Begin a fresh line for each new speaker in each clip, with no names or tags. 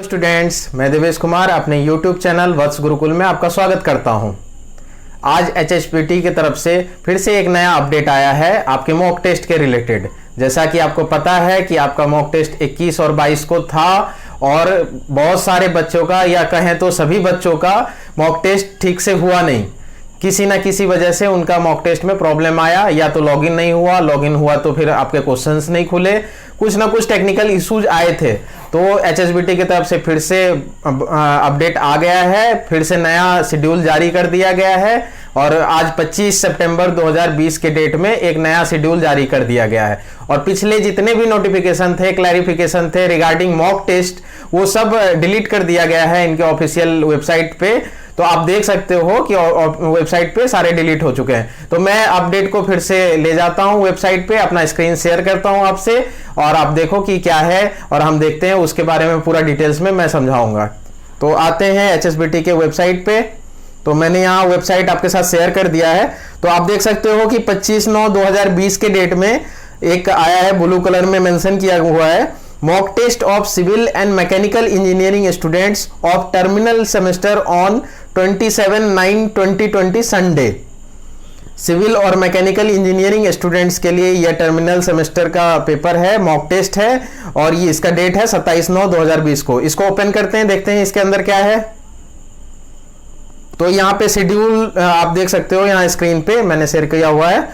Students, मैं देवेश कुमार अपने YouTube channel वत्स गुरुकुल में आपका स्वागत करता हूं। आज HHPT की तरफ से फिर से एक नया अपडेट आया है आपके मॉक टेस्ट के रिलेटेड। जैसा कि आपको पता है कि आपका मॉक टेस्ट 21 और 22 को था और बहुत सारे बच्चों का या कहें तो सभी बच्चों का मॉक टेस्ट ठीक से हुआ नहीं। किसी ना किसी वजह से उनका मॉक टेस्ट में प्रॉब्लम आया, या तो लॉगिन नहीं हुआ, लॉगिन हुआ तो फिर आपके क्वेश्चंस नहीं खुले, कुछ ना कुछ टेक्निकल इश्यूज आए थे। तो HHBT की तरफ से फिर से अपडेट आ गया है, फिर से नया शेड्यूल जारी कर दिया गया है और आज 25 सितंबर 2020 के डेट में एक नया शेड्यूल जारी कर दिया गया है। और पिछले जितने भी नोटिफिकेशन थे, क्लैरिफिकेशन थे रिगार्डिंग मॉक टेस्ट, वो सब डिलीट कर दिया गया है इनके ऑफिशियल वेबसाइट पे। तो आप देख सकते हो कि वेबसाइट पे सारे डिलीट हो चुके हैं। तो मैं अपडेट को फिर से ले जाता हूं वेबसाइट पे, अपना स्क्रीन शेयर करता हूं आपसे और आप देखो कि क्या है और हम देखते हैं उसके बारे में पूरा डिटेल्स में मैं समझाऊंगा। तो आते हैं HHBT के वेबसाइट पे। तो मैंने यहाँ वेबसाइट आपके साथ शेयर कर दिया है। तो आप देख सकते हो कि 25/9/2020 के डेट में एक आया है, ब्लू कलर में मेंशन किया हुआ है, mock test of civil and mechanical engineering students of terminal semester on 27/9/2020 Sunday. Civil और मैकेनिकल इंजीनियरिंग स्टूडेंट्स के लिए यह टर्मिनल सेमेस्टर का पेपर है, मॉक टेस्ट है और ये इसका डेट है 27/9/2020 को। इसको ओपन करते हैं, देखते हैं इसके अंदर क्या है। तो यहाँ पे शेड्यूल आप देख सकते हो, यहाँ स्क्रीन पे मैंने शेयर किया हुआ है,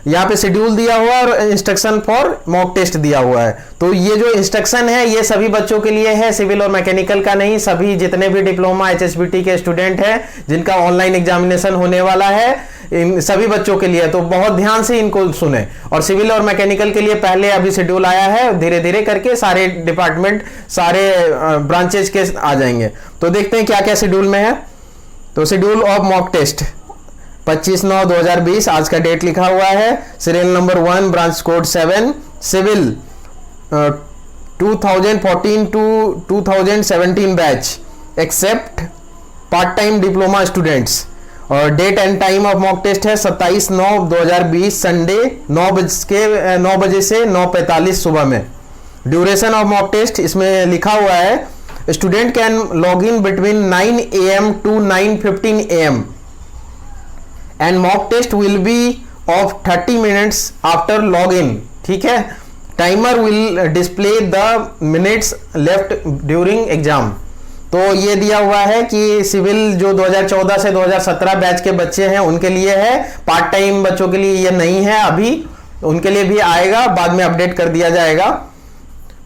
यहाँ पे शेड्यूल दिया हुआ है और इंस्ट्रक्शन फॉर मॉक टेस्ट दिया हुआ है। तो ये जो इंस्ट्रक्शन है ये सभी बच्चों के लिए है, सिविल और मैकेनिकल का नहीं। सभी जितने भी डिप्लोमा HHBT के स्टूडेंट हैं जिनका ऑनलाइन एग्जामिनेशन होने वाला है, इन सभी बच्चों के लिए। तो बहुत ध्यान से इनको सुने। और सिविल और मैकेनिकल के लिए पहले अभी शेड्यूल आया है, धीरे धीरे करके सारे डिपार्टमेंट, सारे ब्रांचेज के आ जाएंगे। तो देखते हैं क्या क्या शेड्यूल में है। तो शेड्यूल ऑफ मॉक टेस्ट 25/9/2020 आज का डेट लिखा हुआ है। Serial number 1, branch code 7, civil 2014 to 2017 batch except part time diploma students. और date and time of mock test है 27/9/2020 संडे 9 बजे से 9:45 सुबह में। ड्यूरेशन ऑफ मॉक टेस्ट इसमें लिखा हुआ है, student can log in between 9 AM to 9:15 AM and mock test will be of 30 minutes after login। ठीक है, timer will display the minutes left during exam। तो ये दिया हुआ है कि सिविल जो 2014 से 2017 बैच के बच्चे हैं उनके लिए है, पार्ट टाइम बच्चों के लिए ये नहीं है अभी, उनके लिए भी आएगा, बाद में अपडेट कर दिया जाएगा।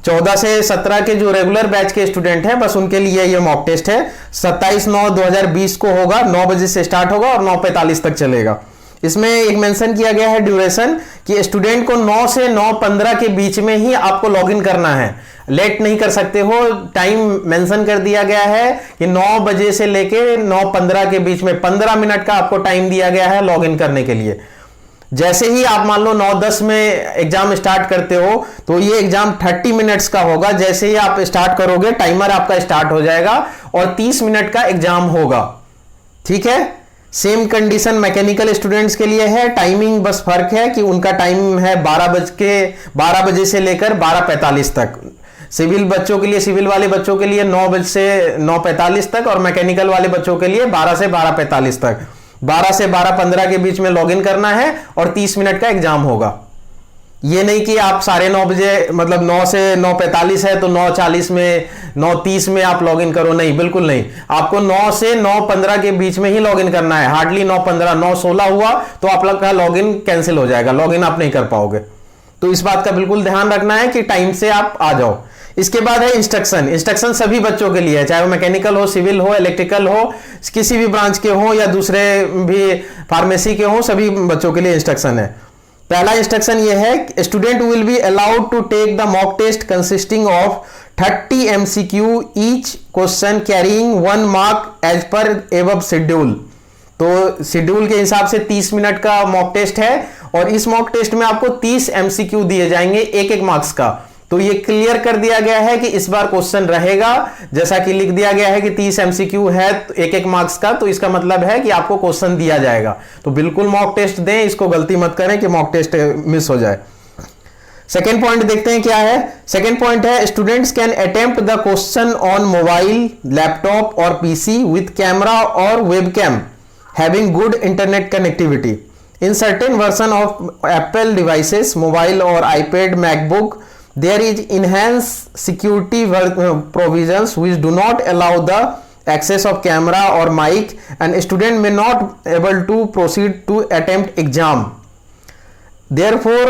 14 से 17 के जो रेगुलर बैच के स्टूडेंट हैं बस उनके लिए ये मॉक टेस्ट है। 27/9/2020 को होगा, 9 बजे से स्टार्ट होगा और 9:45 तक चलेगा। इसमें एक मेंशन किया गया है ड्यूरेशन कि स्टूडेंट को 9 से 9:15 के बीच में ही आपको लॉगिन करना है, लेट नहीं कर सकते हो। टाइम मेंशन कर दिया गया है कि 9 बजे से लेके 9:15 के बीच में 15 मिनट का आपको टाइम दिया गया है लॉगिन करने के लिए। जैसे ही आप मान लो 9:10 में एग्जाम स्टार्ट करते हो तो ये एग्जाम 30 मिनट्स का होगा। जैसे ही आप स्टार्ट करोगे टाइमर आपका स्टार्ट हो जाएगा और 30 मिनट का एग्जाम होगा। ठीक है, सेम कंडीशन मैकेनिकल स्टूडेंट्स के लिए है, टाइमिंग बस फर्क है कि उनका टाइम है 12 बजे से लेकर 12:45 तक। सिविल बच्चों के लिए, सिविल वाले बच्चों के लिए 9 बजे से 9:45 तक और मैकेनिकल वाले बच्चों के लिए 12 से 12:45 तक। 12 से 12:15 के बीच में लॉगिन करना है और 30 मिनट का एग्जाम होगा। ये नहीं कि आप 9:30 बजे, मतलब 9 से 9:45 है तो 9:40 में 9:30 में आप लॉगिन करो, नहीं, बिल्कुल नहीं। आपको 9 से 9:15 के बीच में ही लॉगिन करना है। हार्डली 9:15, 9:16 हुआ तो आप लोग का लॉगिन कैंसिल हो जाएगा, लॉगिन आप नहीं कर पाओगे। तो इस बात का बिल्कुल ध्यान रखना है कि टाइम से आप आ जाओ। इसके बाद है इंस्ट्रक्शन सभी बच्चों के लिए, चाहे वो मैकेनिकल हो, सिविल हो, इलेक्ट्रिकल हो, किसी भी ब्रांच के हो या दूसरे भी फार्मेसी के हो, सभी बच्चों के लिए इंस्ट्रक्शन है। पहला इंस्ट्रक्शन ये है, student will be allowed to take the mock test consisting of 30 MCQ each question carrying 1 mark as per above schedule. तो शेड्यूल के हिसाब से 30 मिनट का मॉक टेस्ट है और इस मॉक टेस्ट में आपको 30 MCQ दिए जाएंगे, एक मार्क्स का। तो ये क्लियर कर दिया गया है कि इस बार क्वेश्चन रहेगा, जैसा कि लिख दिया गया है कि 30 MCQ है एक मार्क्स का, तो इसका मतलब है कि आपको क्वेश्चन दिया जाएगा। तो बिल्कुल मॉक टेस्ट दें, इसको गलती मत करें कि मॉक टेस्ट मिस हो जाए। सेकेंड पॉइंट देखते हैं क्या है। सेकेंड पॉइंट है students can attempt the question on mobile, laptop और पीसी विथ कैमरा और webcam having good internet connectivity in certain version of Apple devices, mobile और iPad, MacBook there is enhanced security provisions which do not allow the access of camera or mic and student may not able to proceed to attempt exam. Therefore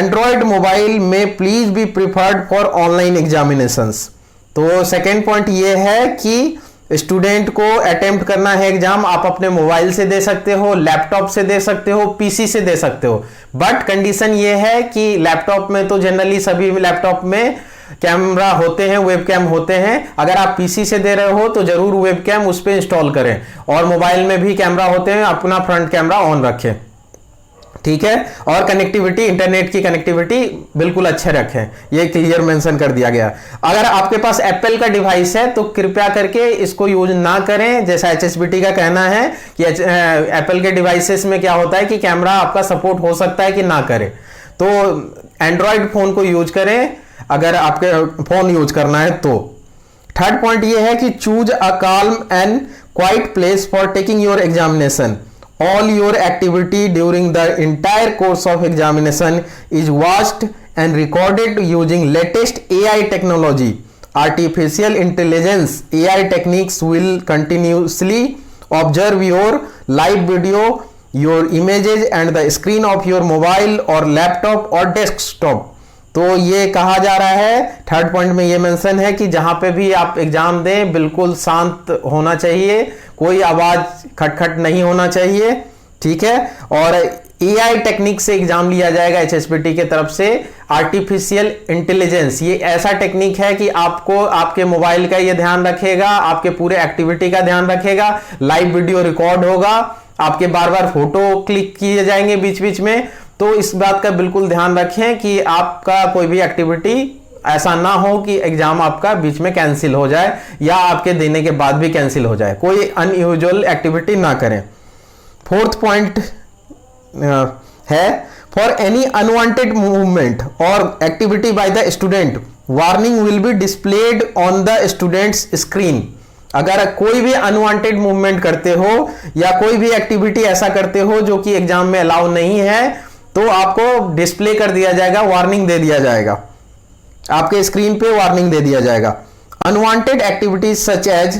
Android mobile may please be preferred for online examinations. तो second point ये है कि student को attempt करना है exam, आप अपने mobile से दे सकते हो, लैपटॉप से दे सकते हो, पीसी से दे सकते हो, बट कंडीशन ये है कि लैपटॉप में तो जनरली सभी लैपटॉप में कैमरा होते हैं, वेबकैम होते हैं। अगर आप पीसी से दे रहे हो तो जरूर वेबकैम उस पर इंस्टॉल करें, और मोबाइल में भी कैमरा होते हैं, अपना फ्रंट कैमरा ऑन रखें, ठीक है। और कनेक्टिविटी, इंटरनेट की कनेक्टिविटी बिल्कुल अच्छे रखें, ये क्लियर मेंशन कर दिया गया। अगर आपके पास एप्पल का डिवाइस है तो कृपया करके इसको यूज ना करें, जैसा HSBT का कहना है कि एप्पल के डिवाइसेस में क्या होता है कि कैमरा आपका सपोर्ट हो सकता है कि ना करे, तो एंड्रॉयड फोन को यूज करें अगर आपके फोन यूज करना है तो। थर्ड पॉइंट ये है कि choose a calm and quite place for taking your examination. All your activity during the entire course of examination is watched and recorded using latest AI technology. Artificial intelligence AI techniques will continuously observe your live video, your images and the screen of your mobile or laptop or desktop. तो ये कहा जा रहा है, third point में ये mention है कि जहां पे भी आप एग्जाम दें बिल्कुल शांत होना चाहिए, कोई आवाज खटखट नहीं होना चाहिए, ठीक है। और एआई टेक्निक से एग्जाम लिया जाएगा HSBT के तरफ से। आर्टिफिशियल इंटेलिजेंस ये ऐसा टेक्निक है कि आपको आपके मोबाइल का ये ध्यान रखेगा, आपके पूरे एक्टिविटी का ध्यान रखेगा, लाइव वीडियो रिकॉर्ड होगा, आपके बार बार फोटो क्लिक किए जाएंगे बीच बीच में। तो इस बात का बिल्कुल ध्यान रखें कि आपका कोई भी एक्टिविटी ऐसा ना हो कि एग्जाम आपका बीच में कैंसिल हो जाए या आपके देने के बाद भी कैंसिल हो जाए, कोई अनयूजुअल एक्टिविटी ना करें। फोर्थ पॉइंट है फॉर एनी अनवांटेड मूवमेंट और activity by the student warning will be displayed on the students screen. अगर कोई भी अनवांटेड मूवमेंट करते हो या कोई भी एक्टिविटी ऐसा करते हो जो कि एग्जाम में अलाउ नहीं है तो आपको डिस्प्ले कर दिया जाएगा, वार्निंग दे दिया जाएगा, आपके स्क्रीन पे वार्निंग दे दिया जाएगा। Unwanted activities such as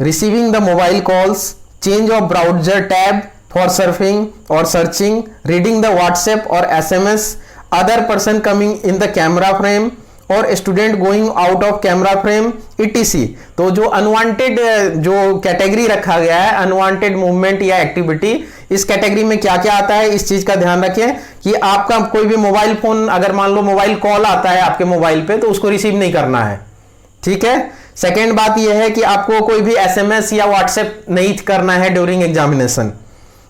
receiving the mobile calls, change of browser tab for surfing और सर्चिंग, रीडिंग द व्हाट्सएप और SMS, other person coming in the camera frame और student going out of camera frame ETC। तो जो unwanted जो category रखा गया है unwanted movement या एक्टिविटी, इस कैटेगरी में क्या क्या आता है इस चीज का ध्यान रखें कि आपका कोई भी मोबाइल फोन, अगर मान लो मोबाइल कॉल आता है आपके मोबाइल पे तो उसको रिसीव नहीं करना है, ठीक है। सेकेंड बात यह है कि आपको कोई भी SMS या व्हाट्सएप नहीं करना है ड्यूरिंग एग्जामिनेशन।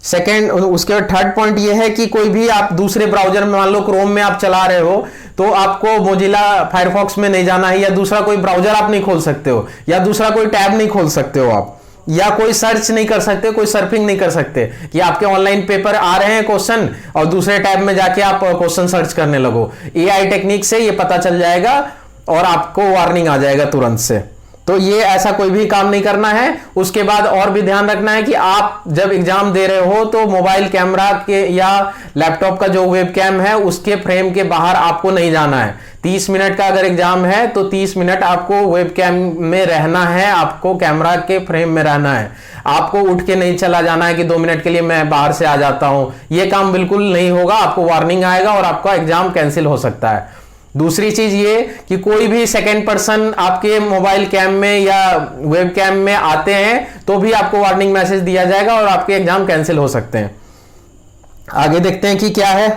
सेकेंड, उसके थर्ड पॉइंट ये है कि कोई भी आप दूसरे ब्राउजर में, मान लो क्रोम में आप चला रहे हो तो आपको मोजिला फायरफॉक्स में नहीं जाना है, या दूसरा कोई ब्राउजर आप नहीं खोल सकते हो, या दूसरा कोई टैब नहीं खोल सकते हो आप, या कोई सर्च नहीं कर सकते, कोई सर्फिंग नहीं कर सकते कि आपके ऑनलाइन पेपर आ रहे हैं क्वेश्चन और दूसरे टैब में जाके आप क्वेश्चन सर्च करने लगो। AI टेक्निक से ये पता चल जाएगा और आपको वार्निंग आ जाएगा तुरंत से। तो ये ऐसा कोई भी काम नहीं करना है। उसके बाद और भी ध्यान रखना है कि आप जब एग्जाम दे रहे हो तो मोबाइल कैमरा के या लैपटॉप का जो वेबकैम है उसके फ्रेम के बाहर आपको नहीं जाना है। 30 मिनट का अगर एग्जाम है तो 30 मिनट आपको वेबकैम में रहना है, आपको कैमरा के फ्रेम में रहना है। आपको उठ के नहीं चला जाना है कि 2 मिनट के लिए मैं बाहर से आ जाता हूं, ये काम बिल्कुल नहीं होगा, आपको वार्निंग आएगा और आपका एग्जाम कैंसिल हो सकता है। दूसरी चीज ये कि कोई भी सेकेंड पर्सन आपके मोबाइल कैम में या वेब कैम में आते हैं तो भी आपको वार्निंग मैसेज दिया जाएगा और आपके एग्जाम कैंसिल हो सकते हैं। आगे देखते हैं कि क्या है।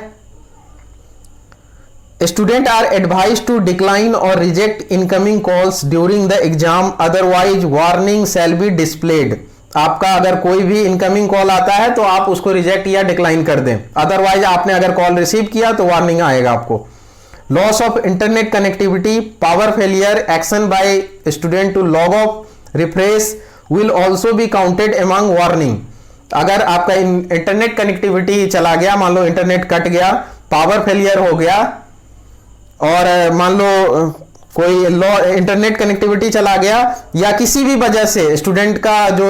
Student are advise to decline और reject incoming calls during the exam, otherwise warning shall be displayed. आपका अगर कोई भी इनकमिंग कॉल आता है तो आप उसको रिजेक्ट या डिक्लाइन कर दें, अदरवाइज आपने अगर कॉल रिसीव किया तो वार्निंग आएगा आपको। Loss of internet connectivity, power failure, action by student to log off, refresh will also be counted among warning. अगर आपका इंटरनेट कनेक्टिविटी चला गया, मान लो इंटरनेट कट गया, पावर फेलियर हो गया, और मान लो कोई इंटरनेट कनेक्टिविटी चला गया या किसी भी वजह से स्टूडेंट का जो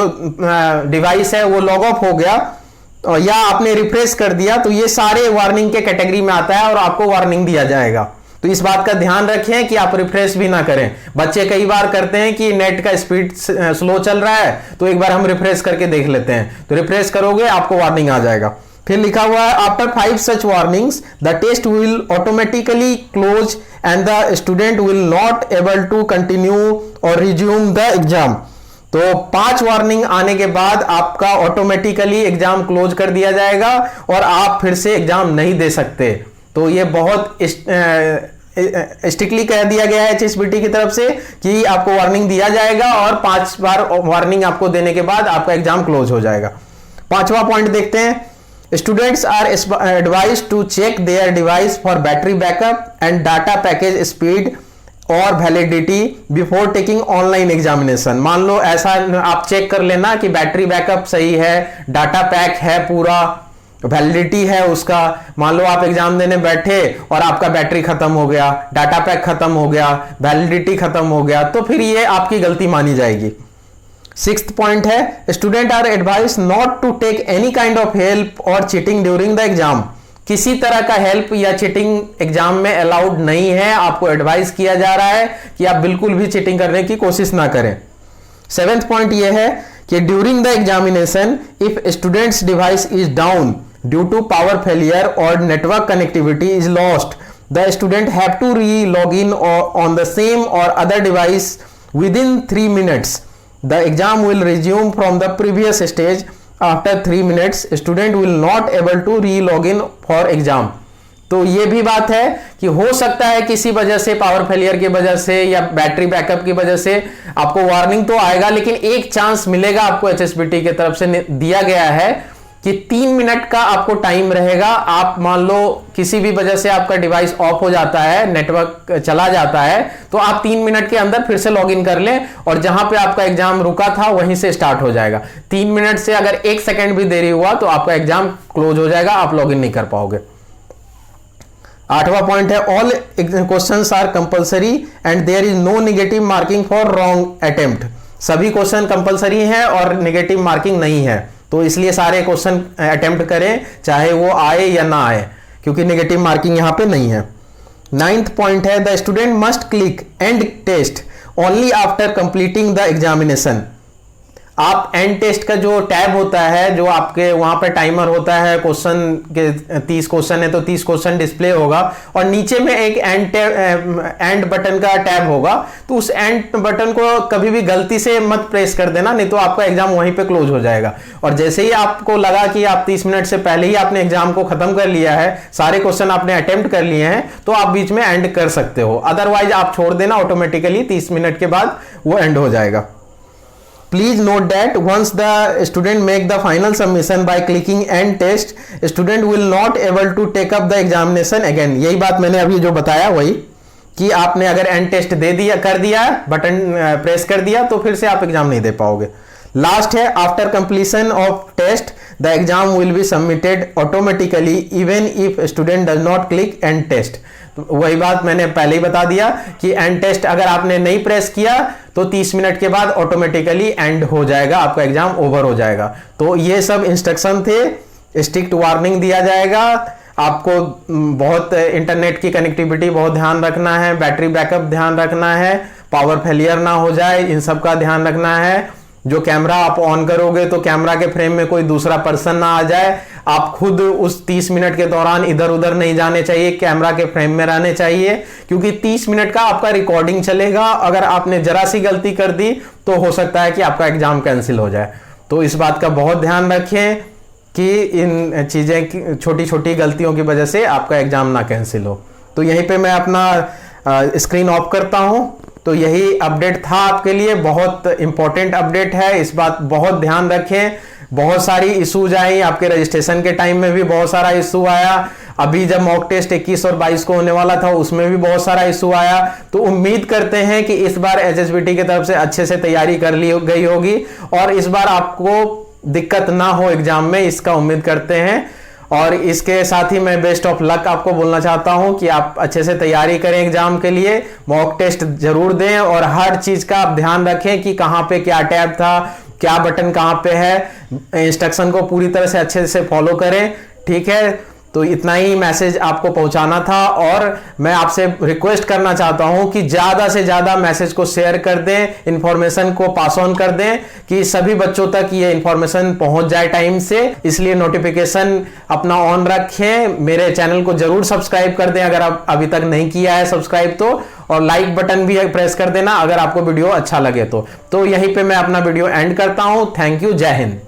डिवाइस है वो लॉग ऑफ हो गया या आपने रिफ्रेश कर दिया, तो ये सारे वार्निंग के कैटेगरी में आता है और आपको वार्निंग दिया जाएगा। तो इस बात का ध्यान रखें कि आप रिफ्रेश भी ना करें। बच्चे कई बार करते हैं कि नेट का स्पीड स्लो चल रहा है तो एक बार हम रिफ्रेश करके देख लेते हैं, तो रिफ्रेश करोगे आपको वार्निंग आ जाएगा। फिर लिखा हुआ है after 5 such warnings the test will automatically close and the student will not able to continue और रिज्यूम द एग्जाम। तो 5 वार्निंग आने के बाद आपका ऑटोमेटिकली एग्जाम क्लोज कर दिया जाएगा और आप फिर से एग्जाम नहीं दे सकते। तो ये बहुत स्ट्रिक्टली कह दिया गया है HSBT की तरफ से कि आपको वार्निंग दिया जाएगा और 5 बार वार्निंग आपको देने के बाद आपका एग्जाम क्लोज हो जाएगा। 5वां पॉइंट देखते हैं, students are advised to check their device for battery backup and data package speed और validity before taking online examination. मान लो ऐसा आप चेक कर लेना कि बैटरी बैकअप सही है, डाटा पैक है, पूरा वैलिडिटी है उसका। मान लो आप एग्जाम देने बैठे और आपका बैटरी खत्म हो गया, डाटा पैक खत्म हो गया, वैलिडिटी खत्म हो गया, तो फिर ये आपकी गलती मानी जाएगी। 6th पॉइंट है student are advise not to take any kind of help और चीटिंग ड्यूरिंग द एग्जाम। किसी तरह का हेल्प या चीटिंग एग्जाम में अलाउड नहीं है। आपको एडवाइस किया जा रहा है कि आप बिल्कुल भी चीटिंग करने की कोशिश ना करें। 7th पॉइंट यह है कि during the examination if students device is down due to power failure और network connectivity is lost, the student have to re log in on the same और other device within 3 minutes. The exam will resume from the previous stage after 3 minutes. Student will not able to re-log in for exam. तो ये भी बात है कि हो सकता है किसी वजह से, पावर फेलियर की वजह से या बैटरी बैकअप की वजह से आपको वार्निंग तो आएगा, लेकिन एक चांस मिलेगा आपको HSBT की तरफ से दिया गया है कि 3 मिनट का आपको टाइम रहेगा। आप मान लो किसी भी वजह से आपका डिवाइस ऑफ हो जाता है, नेटवर्क चला जाता है, तो आप 3 मिनट के अंदर फिर से लॉगिन कर लें और जहां पे आपका एग्जाम रुका था वहीं से स्टार्ट हो जाएगा। 3 मिनट से अगर 1 सेकंड भी देरी हुआ तो आपका एग्जाम क्लोज हो जाएगा, आप लॉगिन नहीं कर पाओगे। 8वां पॉइंट है all questions are compulsory and there is no negative marking for wrong attempt. सभी क्वेश्चन कंपलसरी हैं और नेगेटिव मार्किंग नहीं है, तो इसलिए सारे क्वेश्चन अटेम्प्ट करें चाहे वो आए या ना आए, क्योंकि नेगेटिव मार्किंग यहां पे नहीं है। 9th पॉइंट है the student must click end test only after completing the examination. आप एंड टेस्ट का जो टैब होता है, जो आपके वहां पे टाइमर होता है, क्वेश्चन के 30 क्वेश्चन है तो 30 क्वेश्चन डिस्प्ले होगा और नीचे में एक एंड बटन का टैब होगा, तो उस एंड बटन को कभी भी गलती से मत प्रेस कर देना, नहीं तो आपका एग्जाम वहीं पे क्लोज हो जाएगा। और जैसे ही आपको लगा कि आप 30 मिनट से पहले ही आपने एग्जाम को खत्म कर लिया है, सारे क्वेश्चन आपने अटेम्प्ट कर लिए हैं, तो आप बीच में एंड कर सकते हो। अदरवाइज आप छोड़ देना, ऑटोमेटिकली 30 मिनट के बाद वो एंड हो जाएगा। Please note that once the student make the final submission by clicking end test, student will not able to take up the examination again. यही बात मैंने अभी जो बताया वही कि आपने अगर एंड टेस्ट दे दिया, कर दिया, बटन प्रेस कर दिया, तो फिर से आप एग्जाम नहीं दे पाओगे। लास्ट है after completion of test the exam will be submitted automatically even if student does not click end test. वही बात मैंने पहले ही बता दिया कि एंड टेस्ट अगर आपने नहीं प्रेस किया तो 30 मिनट के बाद ऑटोमेटिकली एंड हो जाएगा, आपका एग्जाम ओवर हो जाएगा। तो ये सब इंस्ट्रक्शन थे, स्ट्रिक्ट वार्निंग दिया जाएगा आपको। बहुत इंटरनेट की कनेक्टिविटी बहुत ध्यान रखना है, बैटरी बैकअप ध्यान रखना है, पावर फेलियर ना हो जाए, इन सब का ध्यान रखना है। जो कैमरा आप ऑन करोगे तो कैमरा के फ्रेम में कोई दूसरा पर्सन ना आ जाए। आप खुद उस 30 मिनट के दौरान इधर उधर नहीं जाने चाहिए, कैमरा के फ्रेम में रहने चाहिए, क्योंकि 30 मिनट का आपका रिकॉर्डिंग चलेगा। अगर आपने जरा सी गलती कर दी तो हो सकता है कि आपका एग्जाम कैंसिल हो जाए। तो इस बात का बहुत ध्यान रखें कि इन चीजें, छोटी छोटी गलतियों की वजह से आपका एग्जाम ना कैंसिल हो। तो यहीं पे मैं अपना स्क्रीन ऑफ करता हूं। तो यही अपडेट था आपके लिए, बहुत इंपॉर्टेंट अपडेट है, इस बात बहुत ध्यान रखें। बहुत सारी इश्यूज आई, आपके रजिस्ट्रेशन के टाइम में भी बहुत सारा इशू आया, अभी जब मॉक टेस्ट 21 और 22 को होने वाला था उसमें भी बहुत सारा इशू आया। तो उम्मीद करते हैं कि इस बार HSBT की तरफ से अच्छे से तैयारी कर ली गई होगी और इस बार आपको दिक्कत ना हो एग्जाम में, इसका उम्मीद करते हैं। और इसके साथ ही मैं बेस्ट ऑफ लक आपको बोलना चाहता हूं कि आप अच्छे से तैयारी करें एग्जाम के लिए, मॉक टेस्ट जरूर दें और हर चीज का आप ध्यान रखें कि कहां पे क्या टैब था, क्या बटन कहां पे है, इंस्ट्रक्शन को पूरी तरह से अच्छे से फॉलो करें। ठीक है, तो इतना ही मैसेज आपको पहुंचाना था और मैं आपसे रिक्वेस्ट करना चाहता हूं कि ज्यादा से ज्यादा मैसेज को शेयर कर दें, इंफॉर्मेशन को पास ऑन कर दें कि सभी बच्चों तक ये इंफॉर्मेशन पहुंच जाए टाइम से। इसलिए नोटिफिकेशन अपना ऑन रखें, मेरे चैनल को जरूर सब्सक्राइब कर दें अगर आप अभी तक नहीं किया है सब्सक्राइब तो, और लाइक बटन भी प्रेस कर देना अगर आपको वीडियो अच्छा लगे तो यहीं पे मैं अपना वीडियो एंड करता हूं। थैंक यू, जय हिंद।